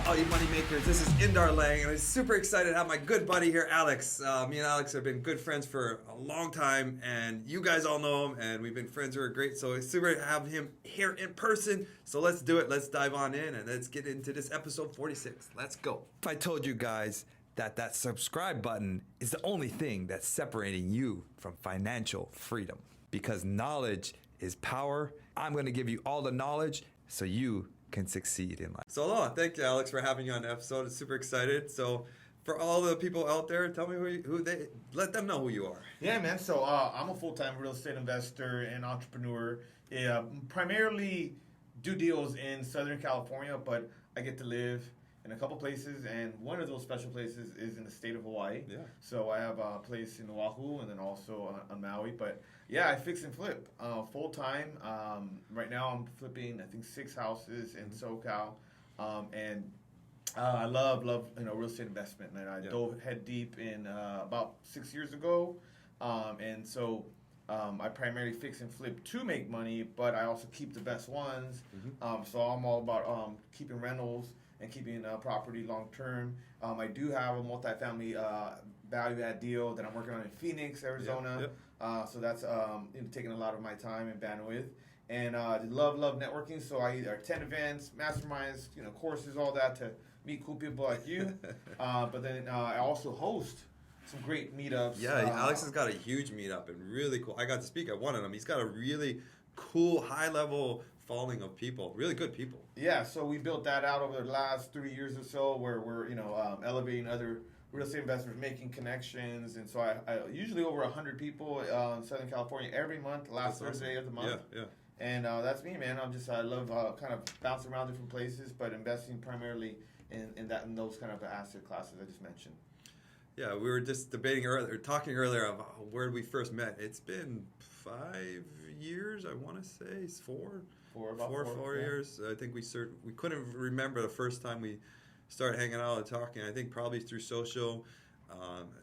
all you money makers? This is Indar Lang, and I'm super excited to have my good buddy here, Alex. Me and Alex have been good friends for a long time, and you guys all know him, and we've been friends who are great, so it's super to have him here in person. So let's do it. Let's dive on in, and let's get into this episode 46. Let's go. If I told you guys that subscribe button is the only thing that's separating you from financial freedom, because knowledge is power. I'm going to give you all the knowledge so you can succeed in life. So aloha, thank you, Alex, for having you on the episode. I'm super excited. So for all the people out there, tell me let them know who you are. Yeah, man. So I'm a full-time real estate investor and entrepreneur. Primarily do deals in Southern California, but I get to live in a couple places, and one of those special places is in the state of Hawaii. Yeah. So I have a place in Oahu and then also on Maui. But yeah, I fix and flip full time. Right now I'm flipping, I think, 6 houses in SoCal, and I love real estate investment. And I dove head deep in about 6 years ago, and so I primarily fix and flip to make money, but I also keep the best ones. So I'm all about keeping rentals and keeping property long term. I do have a multifamily value add deal that I'm working on in Phoenix, Arizona. So that's taking a lot of my time and bandwidth. And love networking. So I either attend events, masterminds, courses, all that to meet cool people like you. But then I also host some great meetups. Yeah, Alex has got a huge meetup and really cool. I got to speak at one of them. He's got a really cool, high level following of people, really good people. Yeah, so we built that out over the last 3 years or so, where we're elevating other real estate investors, making connections, and so I usually over 100 people in Southern California every month, last Thursday of the month. Yeah. And that's me, man. I love kind of bouncing around different places, but investing primarily in those kind of asset classes I just mentioned. Yeah, we were just talking earlier of where we first met. It's been 5 years, I want to say. It's four years. I think we couldn't remember the first time we started hanging out and talking. I think probably through social,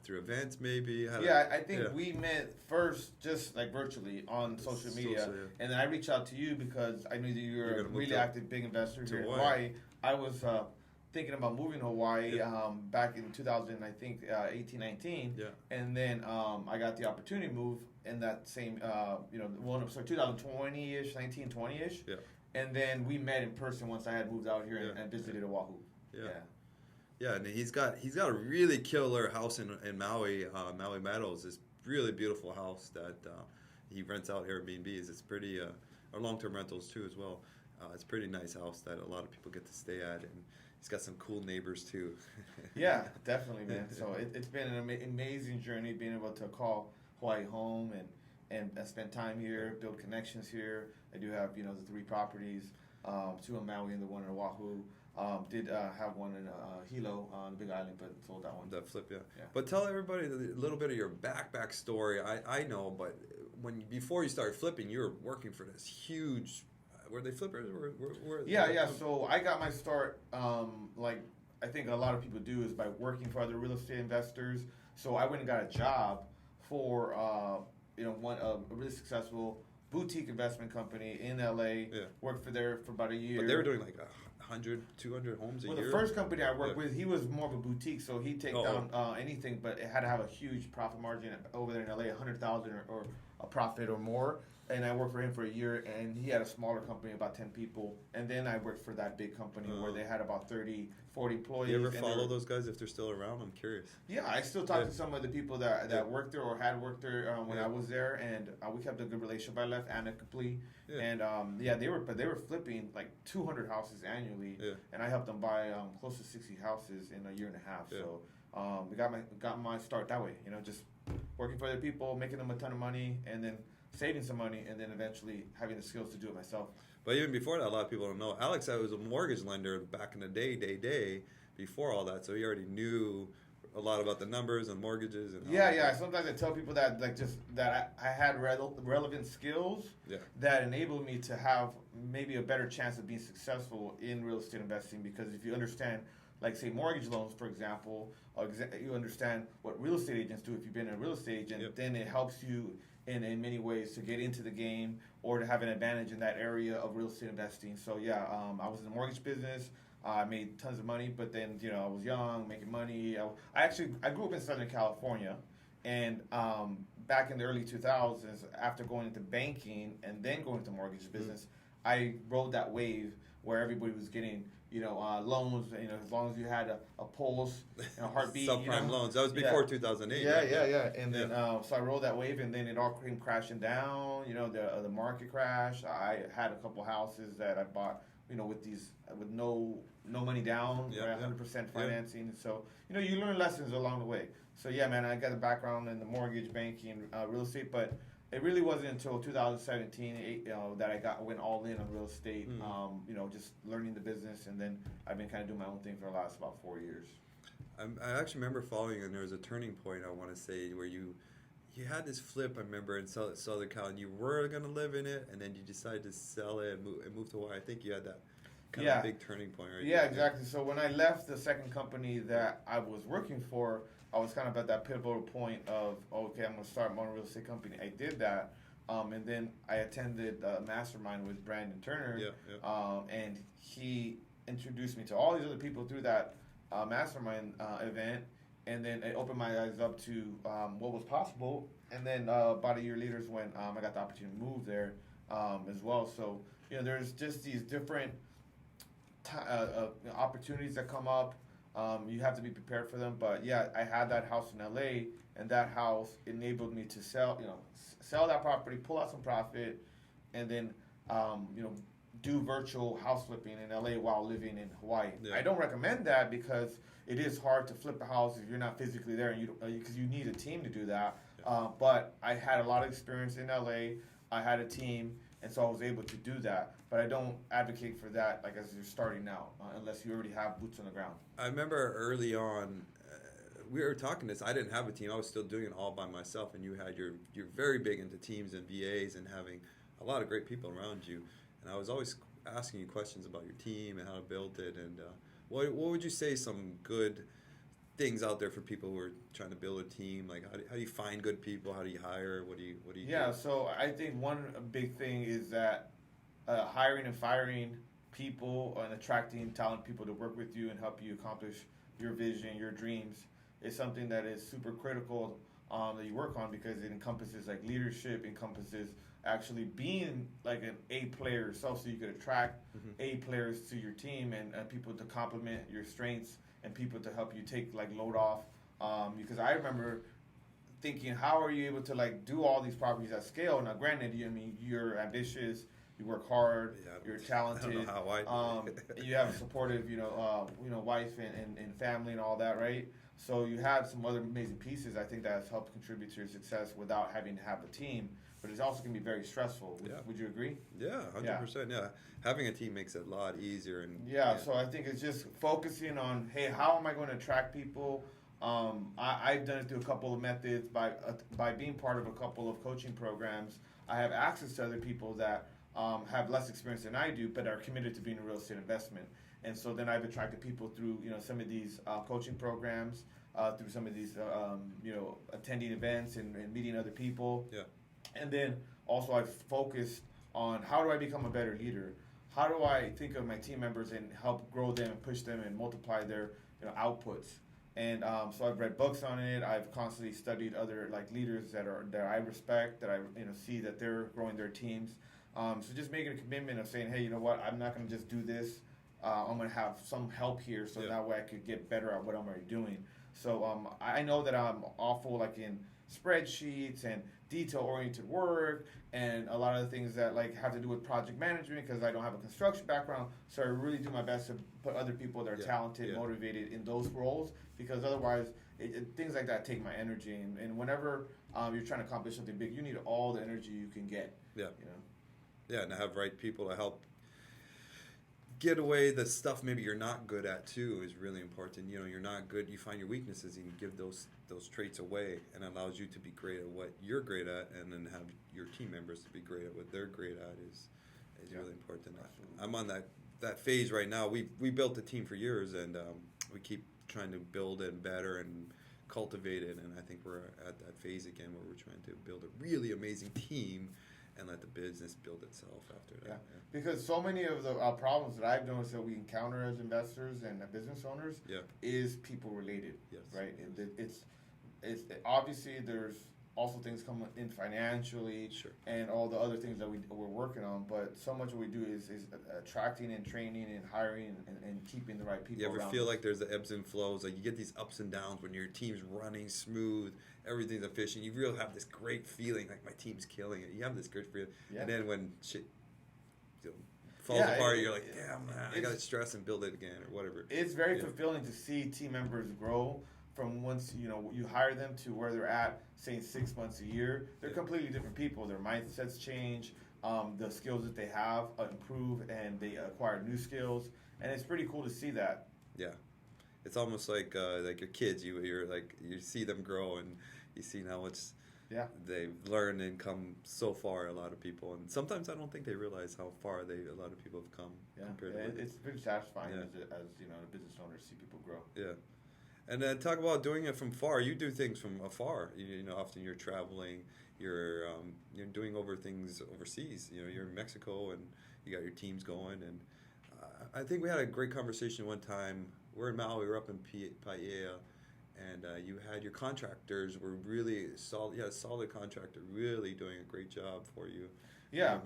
through events maybe. I think we met first just like virtually on social media. And then I reached out to you because I knew that you were a really active big investor here in Hawaii. I was thinking about moving to Hawaii back in 2018, 19. Yeah. And then I got the opportunity to move in that same, 2020-ish, 1920-ish. Yeah. And then we met in person once I had moved out here and visited Oahu. Yeah, and he's got a really killer house in Maui, Maui Meadows. This really beautiful house that he rents out Airbnbs. It's pretty, or long-term rentals too as well. It's a pretty nice house that a lot of people get to stay at, and he's got some cool neighbors too. Yeah, definitely, man. So it's been an amazing journey being able to call Hawaii home and spend time here, build connections here. I do have the 3 properties, 2 in Maui and the 1 in Oahu. Did have one in Hilo on the Big Island, but sold that one. That flip, yeah. But tell everybody a little bit of your back story. I know, but before you started flipping, you were working for this huge. Were they flippers? So I got my start, like I think a lot of people do, is by working for other real estate investors. So I went and got a job for a really successful boutique investment company in LA. Yeah. Worked for about a year. But they were doing like 100, 200 homes a year. Well, the first company I worked with, he was more of a boutique, so he'd take down anything, but it had to have a huge profit margin over there in LA, 100,000 or a profit or more. And I worked for him for a year, and he had a smaller company, about 10 people. And then I worked for that big company where they had about 30, 40 employees. You ever follow those guys if they're still around? I'm curious. Yeah, I still talk to some of the people that worked there or had worked there when I was there, and we kept a good relationship. I left amicably, and they were flipping like 200 houses annually, and I helped them buy close to 60 houses in a year and a half. Yeah. So we got my start that way. Just working for other people, making them a ton of money, and then saving some money, and then eventually having the skills to do it myself. But even before that, a lot of people don't know. Alex was a mortgage lender back in the day, before all that. So he already knew a lot about the numbers and mortgages. And Sometimes I tell people that I had relevant skills that enabled me to have maybe a better chance of being successful in real estate investing. Because if you understand, like say mortgage loans, for example, you understand what real estate agents do if you've been a real estate agent, then it helps you in many ways to get into the game or to have an advantage in that area of real estate investing. So I was in the mortgage business. I made tons of money, but then I was young, making money. I grew up in Southern California, and back in the early 2000s, after going into banking and then going into mortgage business, I rode that wave where everybody was getting loans. As long as you had a pulse and a heartbeat. Subprime loans. That was before 2008. Yeah, right? yeah. And then so I rode that wave, and then it all came crashing down. The market crashed. I had a couple houses that I bought. With no money down, right, 100% financing. Yeah. So you learn lessons along the way. So yeah, man, I got a background in the mortgage banking, real estate, but it really wasn't until 2017 that I went all in on real estate. Just learning the business, and then I've been kind of doing my own thing for the last about 4 years. I actually remember following you, and there was a turning point, I want to say, where you had this flip, I remember, in Southern Cal, and you were going to live in it, and then you decided to sell it and move to Hawaii. I think you had that kind of big turning point, right? Yeah, exactly. So when I left the second company that I was working for, I was kind of at that pivotal point of, okay, I'm going to start my own real estate company. I did that, and then I attended a mastermind with Brandon Turner, and he introduced me to all these other people through that mastermind event. And then it opened my eyes up to what was possible. And then about a year later is when I got the opportunity to move there as well. So, there's just these different opportunities that come up. You have to be prepared for them. But, yeah, I had that house in L.A., and that house enabled me to sell that property, pull out some profit, and then, do virtual house flipping in L.A. while living in Hawaii. Yeah. I don't recommend that because it is hard to flip a house if you're not physically there, and because you need a team to do that. Yeah. But I had a lot of experience in LA. I had a team, and so I was able to do that. But I don't advocate for that as you're starting out, unless you already have boots on the ground. I remember early on, we were talking this. I didn't have a team. I was still doing it all by myself, and you're very big into teams and VAs and having a lot of great people around you. And I was always asking you questions about your team and how to build it. And what would you say some good things out there for people who are trying to build a team? Like how do you find good people? How do you hire? What do you Yeah, do? So I think one big thing is that hiring and firing people and attracting talented people to work with you and help you accomplish your vision, your dreams is something that is super critical that you work on, because it encompasses like leadership, encompasses actually being like an A player yourself, so you could attract A players to your team and people to complement your strengths and people to help you take like load off. Because I remember thinking, how are you able to like do all these properties at scale? Now, granted, you're ambitious, you work hard, you're talented. I don't know how you have a supportive, wife and family and all that, right? So you have some other amazing pieces. I think that has helped contribute to your success without having to have a team. But it's also going to be very stressful. Would you agree? Yeah, 100%. Yeah. Having a team makes it a lot easier. So I think it's just focusing on, hey, how am I going to attract people? I've done it through a couple of methods. By being part of a couple of coaching programs, I have access to other people that have less experience than I do, but are committed to being a real estate investment. And so then I've attracted people through some of these coaching programs, through some of these attending events and meeting other people. Yeah. And then also I've focused on, how do I become a better leader? How do I think of my team members and help grow them and push them and multiply their outputs? And so I've read books on it. I've constantly studied other like leaders that I respect, that I see that they're growing their teams. So just making a commitment of saying, hey, you know what? I'm not going to just do this. I'm going to have some help here, so that way I could get better at what I'm already doing. So I know that I'm awful like in spreadsheets and detail-oriented work and a lot of the things that like have to do with project management, because I don't have a construction background. So I really do my best to put other people that are talented, motivated in those roles, because otherwise things like that take my energy. And whenever you're trying to accomplish something big, you need all the energy you can get. Yeah. Yeah, and to have right people to help get away the stuff maybe you're not good at too is really important. You're not good, you find your weaknesses and you give those traits away, and it allows you to be great at what you're great at, and then have your team members to be great at what they're great at is really important. Absolutely. I'm on that phase right now. We built a team for years, and we keep trying to build it better and cultivate it, and I think we're at that phase again where we're trying to build a really amazing team and let the business build itself after that. Yeah, because so many of the problems that I've noticed that we encounter as investors and business owners is people related, right? It's obviously there's also things come in financially and all the other things that we're working on, but so much of what we do is attracting and training and hiring and keeping the right people You ever around feel us. like there's the ebbs and flows, like you get these ups and downs when your team's running smooth, everything's efficient, you really have this great feeling like my team's killing it, you have this great feeling, and then when shit falls apart, you're like, damn, man, I gotta stress and build it again or whatever. It's very fulfilling to see team members grow from once you hire them to where they're at, say 6 months, a year. They're completely different people. Their mindsets change, the skills that they have improve, and they acquire new skills, and it's pretty cool to see that. Yeah, it's almost like your kids. You're like you see them grow, and you see how much they've learned and come so far. A lot of people, and sometimes I don't think they realize how far a lot of people have come. Compared to it's pretty satisfying as a business owner to see people grow. Yeah. And then talk about doing it from far. You do things from afar. Often you're traveling. You're doing things overseas. You're in Mexico and you got your teams going. And I think we had a great conversation one time. We're in Maui. We're up in Paia, and you had your contractors were really solid. You had a solid contractor really doing a great job for you. Yeah.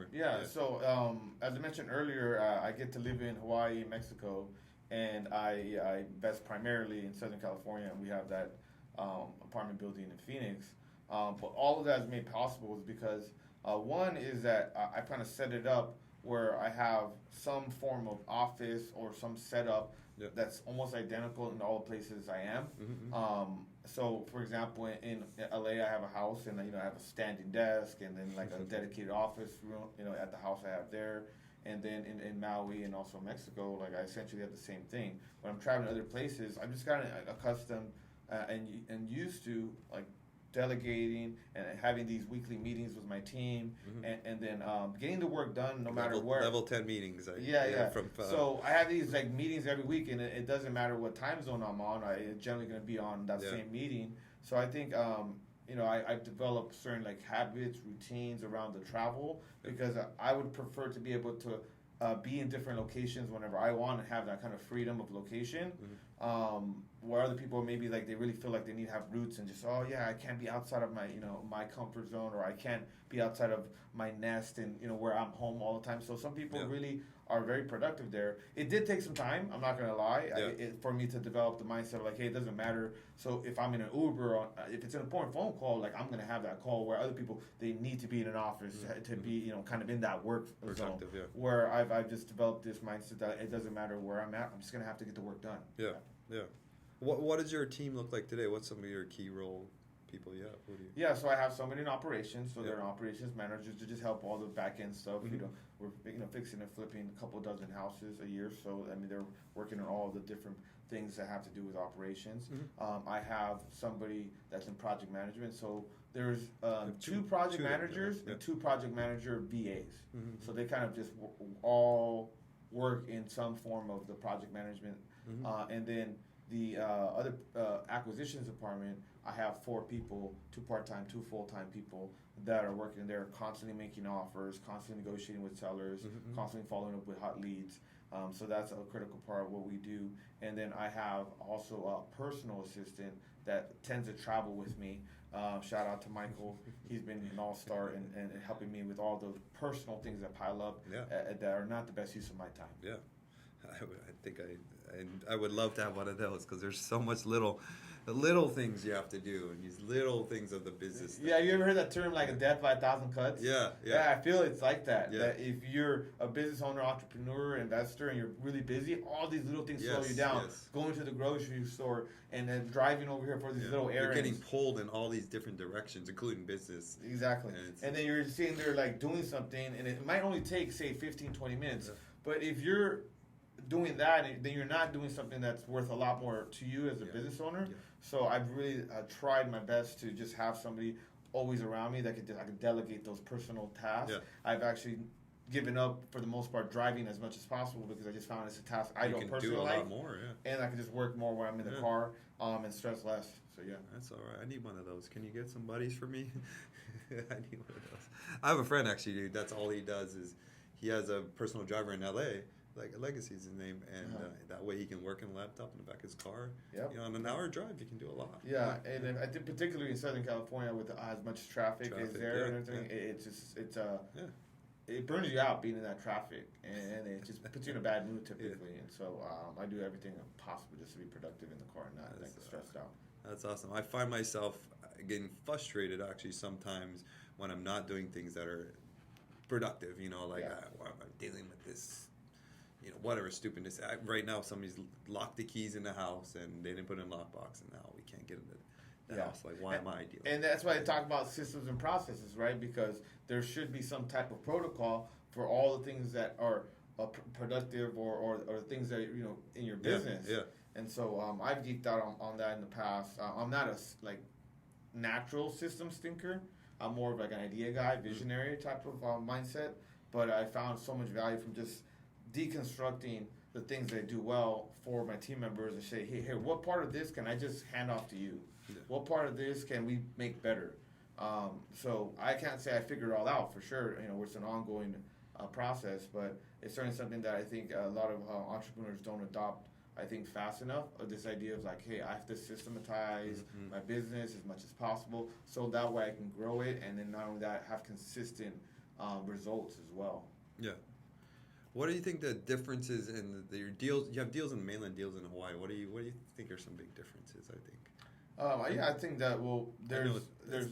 So as I mentioned earlier, I get to live in Hawaii, Mexico. And I invest primarily in Southern California, and we have that apartment building in Phoenix. But all of that is made possible is because one is that I kind of set it up where I have some form of office or some setup that's almost identical in all the places I am. So, for example, in LA, I have a house, and I have a standing desk, and then like a dedicated office room. At the house I have there. And then in Maui and also Mexico, like I essentially have the same thing. When I'm traveling to other places, I'm just kind of accustomed and used to like delegating and having these weekly meetings with my team, and then getting the work done no matter where. Level 10 meetings. So I have these like meetings every week, and it doesn't matter what time zone I'm on. I'm generally going to be on that same meeting. So I think I've developed certain like habits, routines around the travel because I would prefer to be able to be in different locations whenever I want and have that kind of freedom of location. Where other people maybe like they really feel like they need to have roots and just I can't be outside of my my comfort zone, or I can't be outside of my nest and where I'm home all the time. So some people really are very productive there. It did take some time, I'm not gonna lie, for me to develop the mindset of like, hey, it doesn't matter. So if I'm in an Uber or if it's an important phone call, like I'm gonna have that call. Where other people, they need to be in an office to be kind of in that work zone. Where I've just developed this mindset that it doesn't matter where I'm at, I'm just gonna have to get the work done. What does your team look like today? What's some of your key role people you have? So I have somebody in operations, so they're operations managers to just help all the back end stuff. We're fixing and flipping a couple dozen houses a year, so I mean they're working on all the different things that have to do with operations. I have somebody that's in project management, so there's two project managers and two project manager VAs. So they kind of just all work in some form of the project management, and then the other acquisitions department, I have 4 people, 2 part-time, 2 full-time people that are working there, constantly making offers, constantly negotiating with sellers, constantly following up with hot leads. So that's a critical part of what we do. And then I have also a personal assistant that tends to travel with me. Shout out to Michael. He's been an all-star and helping me with all the personal things that pile up that are not the best use of my time. Yeah. I think I would love to have one of those because there's so much little things you have to do and these little things of the business. Yeah, you ever heard that term like a death by 1,000 cuts? Yeah. I feel it's like that. Yeah. That if you're a business owner, entrepreneur, investor, and you're really busy, all these little things slow you down. Going to the grocery store and then driving over here for these little errands. You're getting pulled in all these different directions, including business. Exactly. And then you're sitting there like doing something, and it might only take, say, 15, 20 minutes. But if you're doing that, then you're not doing something that's worth a lot more to you as a business owner. So I've really tried my best to just have somebody always around me that I could delegate those personal tasks. I've actually given up for the most part driving as much as possible because I just found it's a task I don't personally like. You can do a lot more, and I can just work more when I'm in the car and stress less. So that's all right. I need one of those. Can you get some buddies for me? I need one of those. I have a friend actually, dude. That's all he does is he has a personal driver in LA. Like Legacy is his name, and that way he can work in a laptop in the back of his car. Yep. On an hour drive, you can do a lot. Yeah, and then I think particularly in Southern California with as much traffic is there and everything, it burns you out being in that traffic, and it just puts you in a bad mood typically. And so I do everything possible just to be productive in the car and not like stressed out. That's awesome. I find myself getting frustrated actually sometimes when I'm not doing things that are productive. I'm dealing with this. Whatever stupidness. Right now, somebody's locked the keys in the house and they didn't put it in a lockbox, and now we can't get into the house. Like, why am I dealing? And that's why I talk about systems and processes, right? Because there should be some type of protocol for all the things that are productive or things that in your business. Yeah. And so I've geeked out on that in the past. I'm not a natural systems thinker. I'm more of like an idea guy, visionary type of mindset. But I found so much value from just deconstructing the things they do well for my team members and say, hey, what part of this can I just hand off to you? Yeah. What part of this can we make better? So I can't say I figured it all out for sure. It's an ongoing process, but it's certainly something that I think a lot of entrepreneurs don't adopt, I think, fast enough, of this idea of like, hey, I have to systematize my business as much as possible so that way I can grow it, and then not only that, have consistent results as well. Yeah. What do you think the differences in your deals? You have deals in mainland, deals in Hawaii. What do you think are some big differences? I think. I think that there's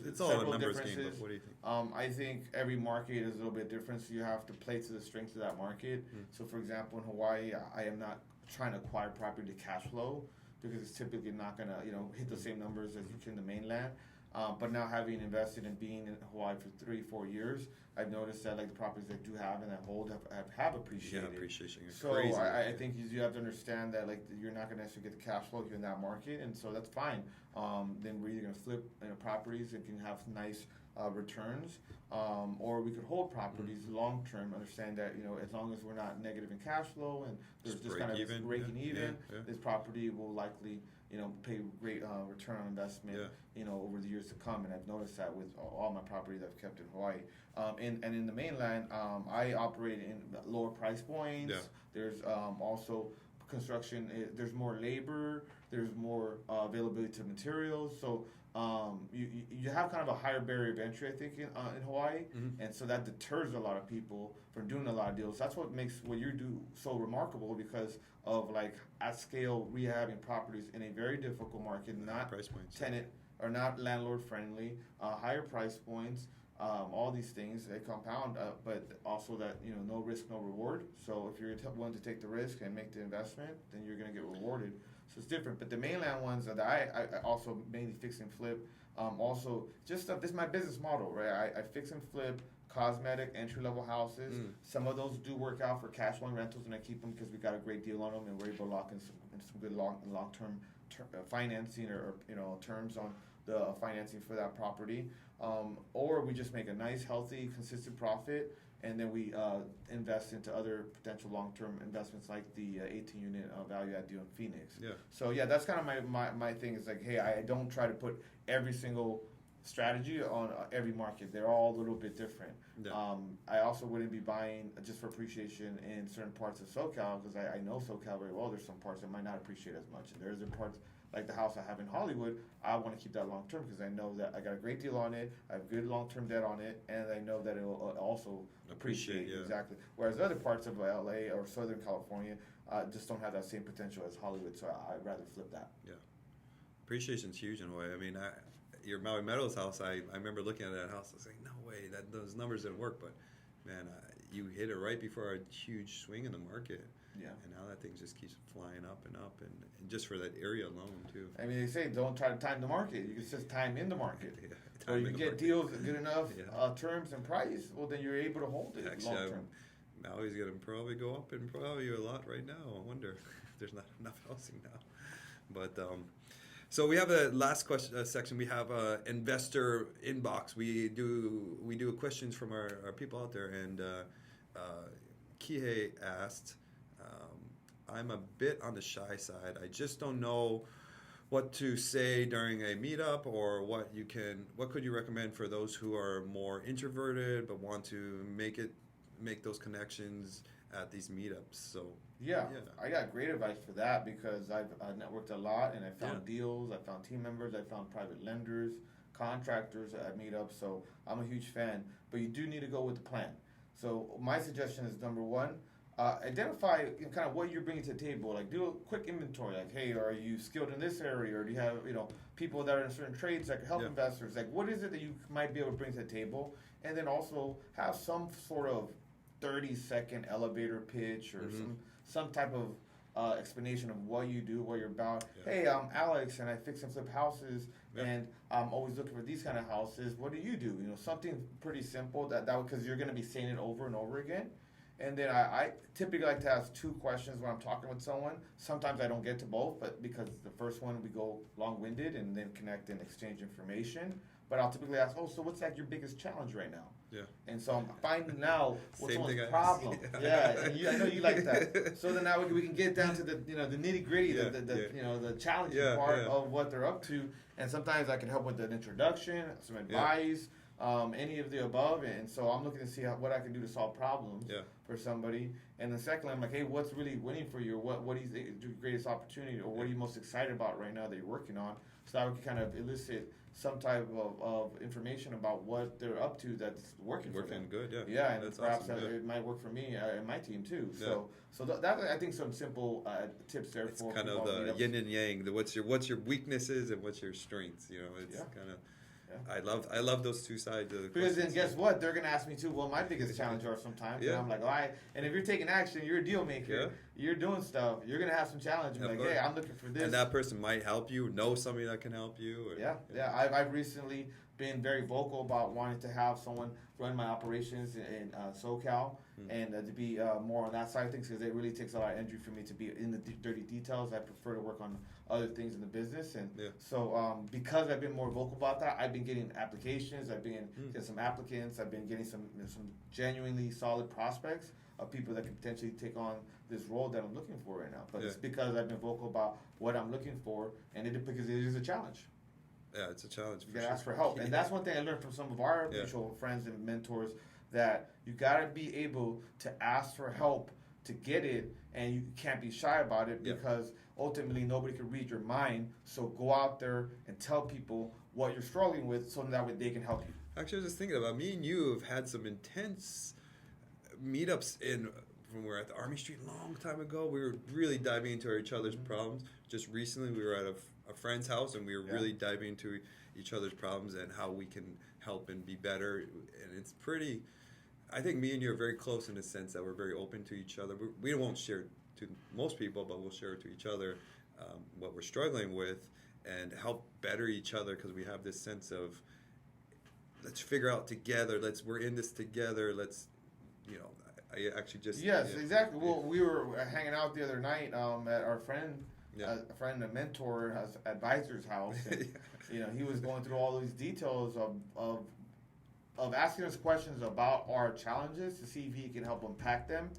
it's all a numbers game. But what do you think? I think every market is a little bit different, so you have to play to the strengths of that market. So, for example, in Hawaii, I am not trying to acquire property to cash flow because it's typically not going to hit the same numbers as you can in the mainland. But now having invested in being in Hawaii for 3-4 years, I've noticed that like the properties I do have and I hold have appreciated. Yeah, appreciation. So crazy. I think you have to understand that like you're not going to necessarily get the cash flow here in that market, and so that's fine. Then we're either going to flip properties and can have nice returns, or we could hold properties long term. Understand that as long as we're not negative in cash flow and there's just kind of breaking even, this property will likely pay great return on investment, over the years to come. And I've noticed that with all my properties I've kept in Hawaii. And in the mainland, I operate in lower price points. Yeah. There's also construction. There's more labor. There's more availability to materials. So you have kind of a higher barrier of entry, I think, in Hawaii. And so that deters a lot of people from doing a lot of deals. That's what makes what you do so remarkable, because of like at scale rehabbing properties in a very difficult market, not price points, tenant or not landlord friendly, higher price points, all these things they compound, but also that no risk, no reward. So if you're willing to take the risk and make the investment, then you're going to get rewarded. So it's different. But the mainland ones that I also mainly fix and flip. Also, just this is my business model, right? I fix and flip cosmetic entry-level houses. Some of those do work out for cash flowing rentals, and I keep them because we got a great deal on them, and we're able to lock in some good long-term financing or terms on the financing for that property. Or we just make a nice, healthy, consistent profit, and then we invest into other potential long-term investments like the 18-unit value-add deal in Phoenix. Yeah. So yeah, that's kind of my thing. Is like, hey, I don't try to put every single strategy on every market. They're all a little bit different. Yeah. I also wouldn't be buying just for appreciation in certain parts of SoCal, because I know SoCal very well. There's some parts that might not appreciate as much, and there's parts like the house I have in Hollywood. I want to keep that long term because I know that I got a great deal on it. I have good long term debt on it, and I know that it will also appreciate. Yeah. Exactly. Whereas other parts of LA or Southern California just don't have that same potential as Hollywood. So I'd rather flip that. Yeah, appreciation's huge in a way. I mean, your Maui Meadows house, I remember looking at that house. I was like, no way, those numbers didn't work. But man, you hit it right before a huge swing in the market. Yeah. And now that thing just keeps flying up and up, and just for that area alone too. I mean, they say don't try to time the market. You can just time in the market. Or you get deals at good enough terms and price. Well, then you're able to hold it long term. Maui's going to probably go up and probably a lot right now. I wonder if there's not enough housing now. But so we have a last question section. We have investor inbox. We do questions from our people out there, and Kihei asked, I'm a bit on the shy side. I just don't know what to say during a meetup, or what could you recommend for those who are more introverted but want to make those connections at these meetups? So Yeah, I got great advice for that because I've networked a lot and I found deals, I found team members, I found private lenders, contractors at meetups. So I'm a huge fan, but you do need to go with the plan. So my suggestion is number one, identify kind of what you're bringing to the table. Like do a quick inventory. Like, hey, are you skilled in this area, or do you have people that are in certain trades that can help investors? Like, what is it that you might be able to bring to the table? And then also have some sort of 30-second elevator pitch or some type of explanation of what you do, what you're about. Yeah. Hey, I'm Alex, and I fix and flip houses, and I'm always looking for these kind of houses. What do? Something pretty simple that because you're going to be saying it over and over again. And then I typically like to ask two questions when I'm talking with someone. Sometimes I don't get to both, but because the first one we go long-winded and then connect and exchange information. But I'll typically ask, so what's like your biggest challenge right now? Yeah. And so I'm finding out what's someone's problem. And I know you like that. So then now we can get down to the the nitty gritty, the challenging part of what they're up to. And sometimes I can help with an introduction, some advice. Any of the above, and so I'm looking to see what I can do to solve problems for somebody. And then secondly, I'm like, hey, what's really winning for you? What is the greatest opportunity, or what are you most excited about right now that you're working on? So that we can kind of elicit some type of information about what they're up to that's working for them. Good, and that's perhaps awesome, it might work for me and my team too. So that I think some simple tips there. It's for kind of the yin and yang. What's your weaknesses and what's your strengths? It's kind of. I love those two sides of the because then guess what? They're gonna ask me too. Well, my biggest challenge are sometimes, and I'm like, all right. And if you're taking action, you're a deal maker. You're doing stuff. You're gonna have some challenge. Like, hey, I'm looking for this. And that person might help you. Know somebody that can help you. I've recently been very vocal about wanting to have someone run my operations in SoCal and to be more on that side of things because it really takes a lot of energy for me to be in the dirty details. I prefer to work on other things in the business, and so because I've been more vocal about that, I've been getting applications. I've been getting some applicants. I've been getting some genuinely solid prospects of people that could potentially take on this role that I'm looking for right now. But it's because I've been vocal about what I'm looking for, and because it is a challenge. Yeah, it's a challenge. You gotta ask for help, and that's one thing I learned from some of our mutual friends and mentors, that you gotta be able to ask for help to get it, and you can't be shy about it because ultimately nobody can read your mind. So go out there and tell people what you're struggling with, so that way they can help you. Actually, I was just thinking about me and you have had some intense meetups when we were at the Army Street a long time ago. We were really diving into each other's problems. Just recently, we were at a friend's house, and we were really diving into each other's problems and how we can help and be better. And it's pretty. I think me and you are very close in the sense that we're very open to each other. We won't share to most people, but we'll share to each other what we're struggling with and help better each other because we have this sense of let's figure out together. We're in this together. I actually just exactly. Well, we were hanging out the other night at our friend. A friend, a mentor, advisor's house. And, he was going through all these details of asking us questions about our challenges to see if he can help unpack them.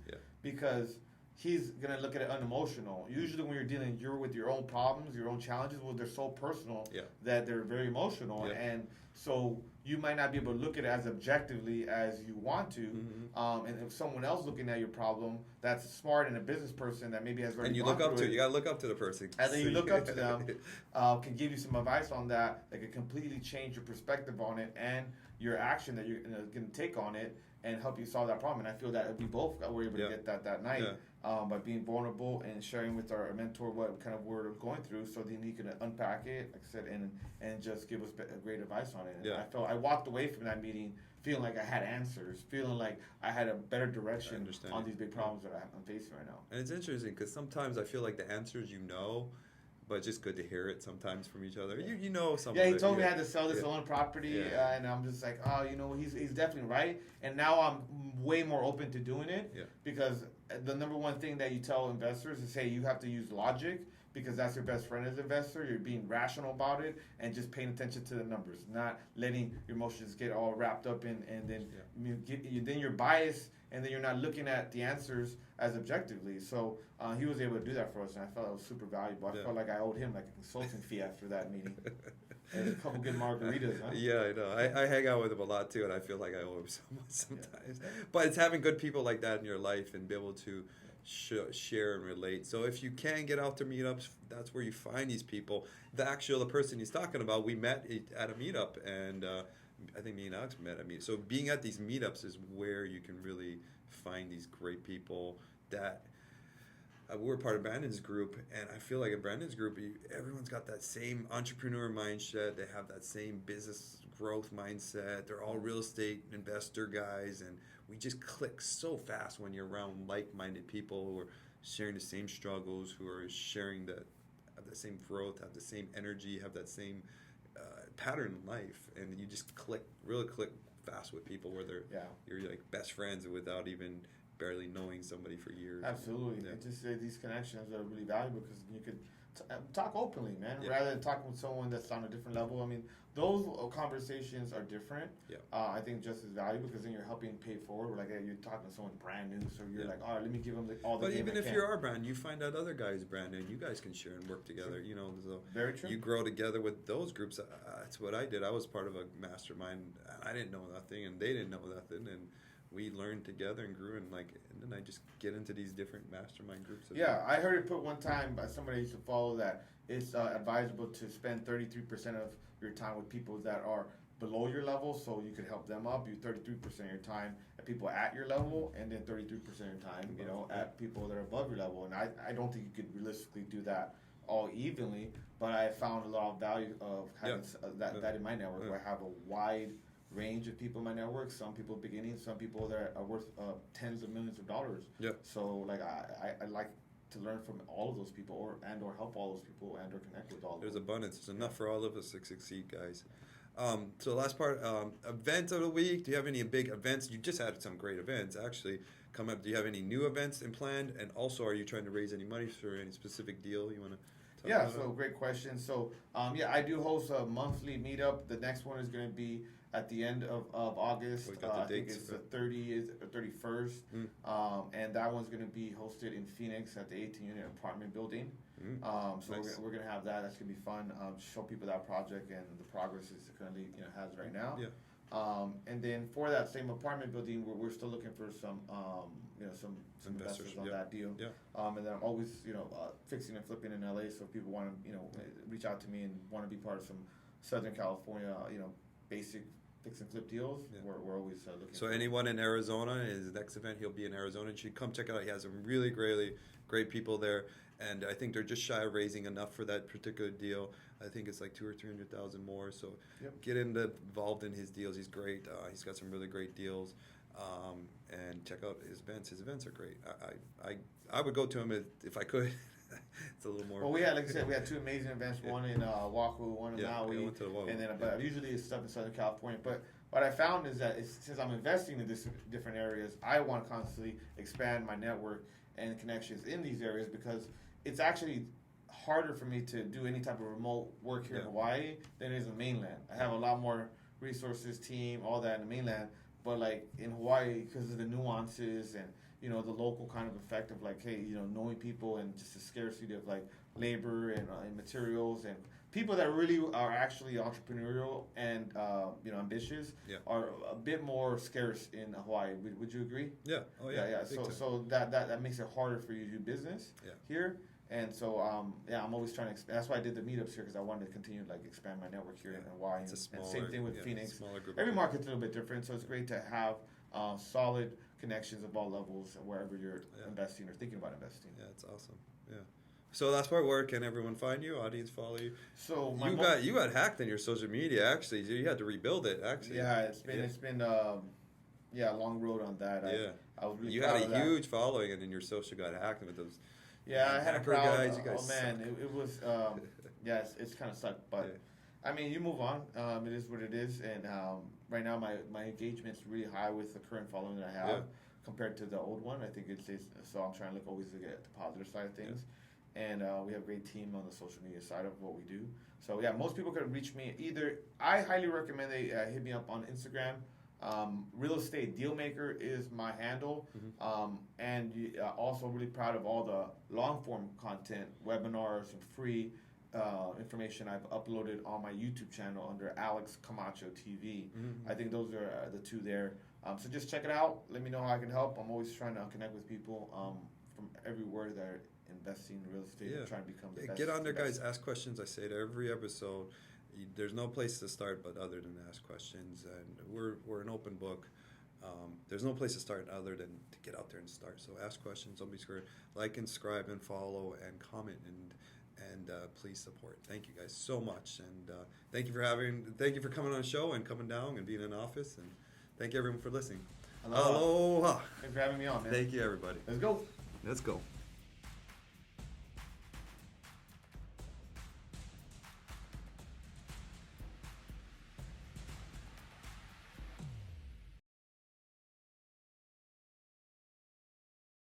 Because he's gonna look at it unemotional. Usually, when you're with your own problems, your own challenges. Well, they're so personal that they're very emotional, and so you might not be able to look at it as objectively as you want to. And if someone else looking at your problem that's smart and a business person that maybe has already and you look up to you gotta look up to the person, and then you look up to them, can give you some advice on that could completely change your perspective on it and your action that you're going to take on it and help you solve that problem. And I feel that we both were able to get that night by being vulnerable and sharing with our mentor what kind of we're going through, so then he can unpack it, like I said, and just give us great advice on it. And I walked away from that meeting feeling like I had answers, feeling like I had a better direction on these big problems that I'm facing right now. And it's interesting because sometimes I feel like the answers but just good to hear it sometimes from each other. You know something. Yeah, he told me I had to sell this one property, and I'm just like, he's definitely right. And now I'm way more open to doing it because the number one thing that you tell investors is, hey, you have to use logic because that's your best friend as an investor. You're being rational about it and just paying attention to the numbers, not letting your emotions get all wrapped up in, and then then your bias and then you're not looking at the answers as objectively. So he was able to do that for us, and I felt that was super valuable. I felt like I owed him like a consulting fee after that meeting. And a couple good margaritas, huh? Yeah, I know. I hang out with him a lot too, and I feel like I owe him so much sometimes. But it's having good people like that in your life and be able to share and relate. So if you can get out to meetups, that's where you find these people. The person he's talking about, we met at a meetup, and I think me and Alex met at meetup. So being at these meetups is where you can really find these great people that. We're part of Brandon's group, and I feel like in Brandon's group, everyone's got that same entrepreneur mindset. They have that same business growth mindset. They're all real estate investor guys, and we just click so fast when you're around like-minded people who are sharing the same struggles, who are sharing have the same growth, have the same energy, have that same pattern in life, and you just really click fast with people where you're like best friends without even barely knowing somebody for years. Absolutely. Yeah. And just these connections are really valuable because you could talk openly, man, Yeah. rather than talking with someone that's on a different level. I mean, those conversations are different. Yeah. I think just as valuable because then you're helping pay forward. We're like, hey, you're talking to someone brand new, so you're like, all right, let me give them all the. But even if you are brand new, you find out other guys brand new, and you guys can share and work together. You know, so very true. You grow together with those groups. That's what I did. I was part of a mastermind. I didn't know nothing, and they didn't know nothing, and we learned together and grew, and then I just get into these different mastermind groups. Yeah, I heard it put one time by somebody I used to follow that it's advisable to spend 33% of your time with people that are below your level, so you could help them up. You 33% of your time at people at your level, and then 33% of your time, at people that are above your level. And I don't think you could realistically do that all evenly, but I found a lot of value of having that in my network, where I have a wide range of people in my network. Some people beginning, some people that are worth tens of millions of dollars. Yeah. So like I like to learn from all of those people, or help all those people, and or connect with all of them. There's abundance. There's enough for all of us to succeed, guys. So the last part, event of the week. Do you have any big events? You just had some great events actually come up. Do you have any new events in plan? And also, are you trying to raise any money for any specific deal you want to? Yeah, so great question. So, I do host a monthly meetup. The next one is going to be at the end of August. I think it's the 30th or 31st. And that one's going to be hosted in Phoenix at the 18-unit apartment building. So nice. we're going to have that. That's going to be fun. Show people that project and the progress it currently has right now. Yeah. And then for that same apartment building, we're still looking for some investors on that deal. Yeah. And then I'm always fixing and flipping in LA, so if people want to reach out to me and want to be part of some Southern California basic fix and flip deals. Yeah. We're always looking. So anyone in Arizona, his next event he'll be in Arizona. You should come check it out. He has some really great people there. And I think they're just shy of raising enough for that particular deal. I think it's like $200,000 or $300,000 more. So get involved in his deals. He's great. He's got some really great deals. And check out his events. His events are great. I would go to him if I could. It's a little more. Well, we had, like I said, we had two amazing events. One in Oahu, one in Maui, went to the Oahu. And then but usually it's stuff in Southern California. But what I found is that since I'm investing in these different areas, I want to constantly expand my network and connections in these areas, because it's actually harder for me to do any type of remote work here in Hawaii than it is in the mainland. I have a lot more resources, team, all that in the mainland. But like in Hawaii, because of the nuances and the local kind of effect of like, hey, knowing people, and just the scarcity of like labor and materials, and people that really are actually entrepreneurial and ambitious are a bit more scarce in Hawaii. Would you agree? Yeah. Oh yeah. Yeah. So that makes it harder for you to do business here. And so, I'm always trying to. That's why I did the meetups here, because I wanted to continue to expand my network here in Hawaii. It's a smaller, and same thing with Phoenix. Group. Every market's a little bit different, so it's great to have solid connections of all levels wherever you're investing or thinking about investing. Yeah, it's awesome. Yeah. So that's where can everyone find you? Audience follow you? So you got hacked in your social media. Actually, you had to rebuild it. Actually, it's been a long road on that. I was really you had a huge following, and then your social got hacked with those. Yeah, I had a crowd. Guys, you guys it was it's kind of sucked, but I mean, you move on. It is what it is, and right now my engagement's really high with the current following that I have compared to the old one. I think it's so I'm trying to look always to get the positive side of things, and we have a great team on the social media side of what we do. So most people can reach me either. I highly recommend they hit me up on Instagram. Real Estate Dealmaker is my handle. And also really proud of all the long form content, webinars, and free information I've uploaded on my YouTube channel under Alex Camacho TV. I think those are the two there. So just check it out. Let me know how I can help. I'm always trying to connect with people from everywhere that are investing in real estate and trying to become the best. Get on there, guys. Ask questions. I say it every episode. There's no place to start but other than ask questions, and we're an open book. There's no place to start other than to get out there and start. So ask questions. Don't be scared. Like and subscribe and follow and comment and please support. Thank you guys so much, and thank you for coming on the show and coming down and being in office, and thank you everyone for listening. Aloha. Thanks for having me on, man. Thank you, everybody. Let's go. Let's go.